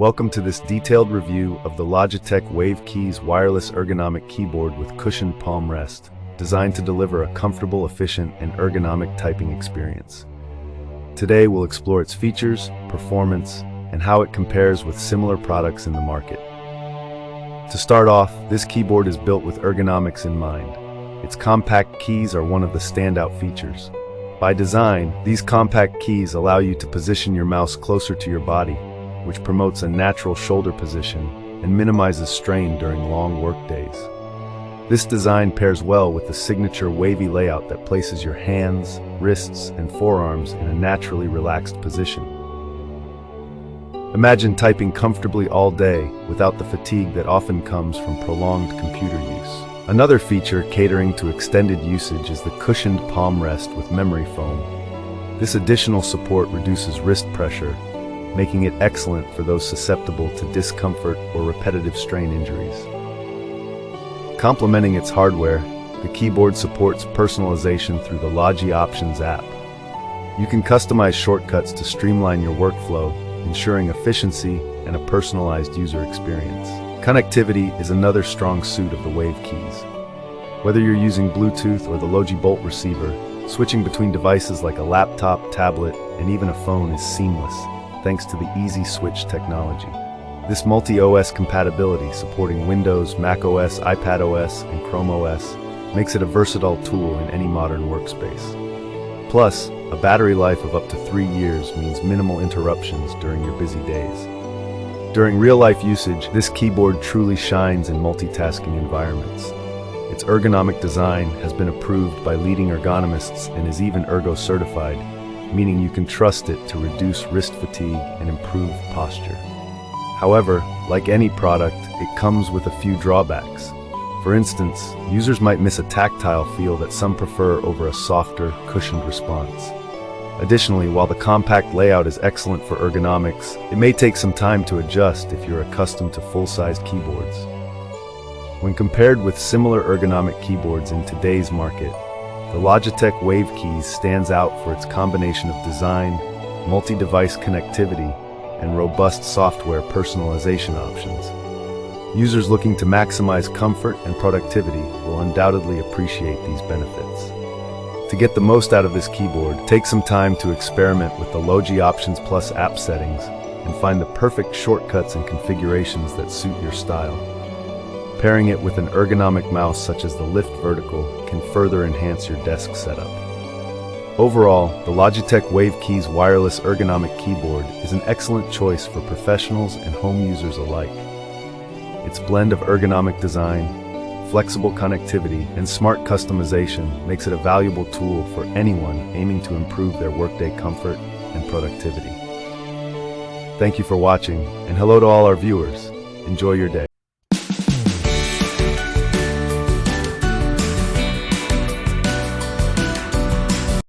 Welcome to this detailed review of the Logitech Wave Keys wireless ergonomic keyboard with cushioned palm rest, designed to deliver a comfortable, efficient, and ergonomic typing experience. Today we'll explore its features, performance, and how it compares with similar products in the market. To start off, this keyboard is built with ergonomics in mind. Its compact keys are one of the standout features. By design, these compact keys allow you to position your mouse closer to your body, which promotes a natural shoulder position and minimizes strain during long work days. This design pairs well with the signature wavy layout that places your hands, wrists, and forearms in a naturally relaxed position. Imagine typing comfortably all day without the fatigue that often comes from prolonged computer use. Another feature catering to extended usage is the cushioned palm rest with memory foam. This additional support reduces wrist pressure, making it excellent for those susceptible to discomfort or repetitive strain injuries. Complementing its hardware, the keyboard supports personalization through the Logi Options app. You can customize shortcuts to streamline your workflow, ensuring efficiency and a personalized user experience. Connectivity is another strong suit of the Wave keys. Whether you're using Bluetooth or the Logi Bolt receiver, switching between devices like a laptop, tablet, and even a phone is seamless, thanks to the Easy Switch technology. This multi-OS compatibility supporting Windows, macOS, iPadOS, and Chrome OS makes it a versatile tool in any modern workspace. Plus, a battery life of up to 3 years means minimal interruptions during your busy days. During real-life usage, this keyboard truly shines in multitasking environments. Its ergonomic design has been approved by leading ergonomists and is even ergo certified, meaning you can trust it to reduce wrist fatigue and improve posture. However, like any product, it comes with a few drawbacks. For instance, users might miss a tactile feel that some prefer over a softer, cushioned response. Additionally, while the compact layout is excellent for ergonomics, it may take some time to adjust if you're accustomed to full-sized keyboards. When compared with similar ergonomic keyboards in today's market, the Logitech Wave Keys stands out for its combination of design, multi-device connectivity, and robust software personalization options. Users looking to maximize comfort and productivity will undoubtedly appreciate these benefits. To get the most out of this keyboard, take some time to experiment with the Logi Options Plus app settings and find the perfect shortcuts and configurations that suit your style. Pairing it with an ergonomic mouse such as the Lift Vertical can further enhance your desk setup. Overall, the Logitech Wave Keys wireless ergonomic keyboard is an excellent choice for professionals and home users alike. Its blend of ergonomic design, flexible connectivity, and smart customization makes it a valuable tool for anyone aiming to improve their workday comfort and productivity. Thank you for watching, and hello to all our viewers. Enjoy your day.